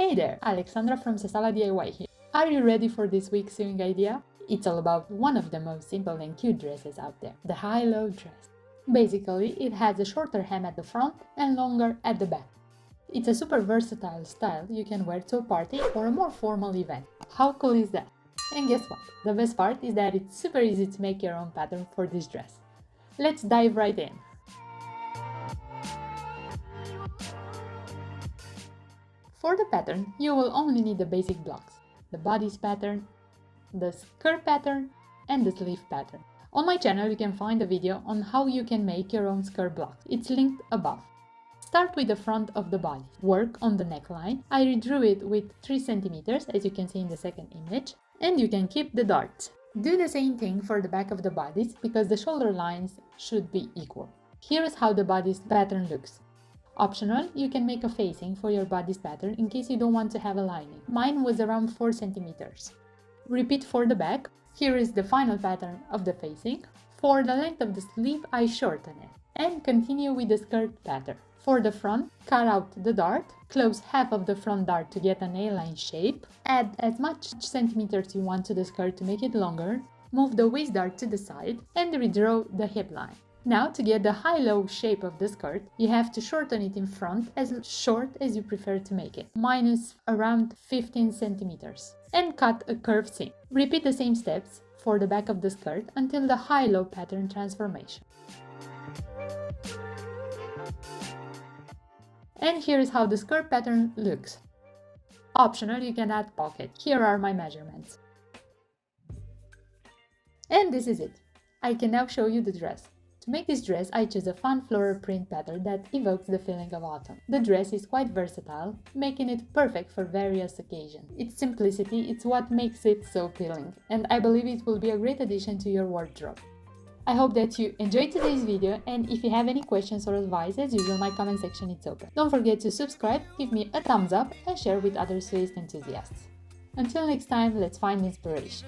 Hey there, Alexandra from Sesala DIY here. Are you ready for this week's sewing idea? It's all about one of the most simple and cute dresses out there, the high-low dress. Basically, it has a shorter hem at the front and longer at the back. It's a super versatile style you can wear to a party or a more formal event. How cool is that? And guess what? The best part is that it's super easy to make your own pattern for this dress. Let's dive right in. For the pattern, you will only need the basic blocks: the bodice pattern, the skirt pattern, and the sleeve pattern. On my channel you can find a video on how you can make your own skirt blocks. It's linked above. Start with the front of the body. Work on the neckline. I redrew it with 3 cm as you can see in the second image, and you can keep the darts. Do the same thing for the back of the bodice because the shoulder lines should be equal. Here is how the bodice pattern looks. Optional, you can make a facing for your bodice pattern in case you don't want to have a lining. Mine was around 4 cm. Repeat for the back. Here is the final pattern of the facing. For the length of the sleeve, I shorten it. And continue with the skirt pattern. For the front, cut out the dart, close half of the front dart to get an A-line shape, add as much centimeters you want to the skirt to make it longer, move the waist dart to the side, and redraw the hip line. Now, to get the high-low shape of the skirt, you have to shorten it in front as short as you prefer to make it, minus around 15 centimeters, and cut a curved seam. Repeat the same steps for the back of the skirt until the high-low pattern transformation. And here is how the skirt pattern looks. Optional, you can add pocket. Here are my measurements. And this is it. I can now show you the dress. To make this dress, I chose a fun floral print pattern that evokes the feeling of autumn. The dress is quite versatile, making it perfect for various occasions. Its simplicity is what makes it so appealing, and I believe it will be a great addition to your wardrobe. I hope that you enjoyed today's video, and if you have any questions or advice, as usual, my comment section is open. Don't forget to subscribe, give me a thumbs up, and share with other sewist enthusiasts. Until next time, let's find inspiration.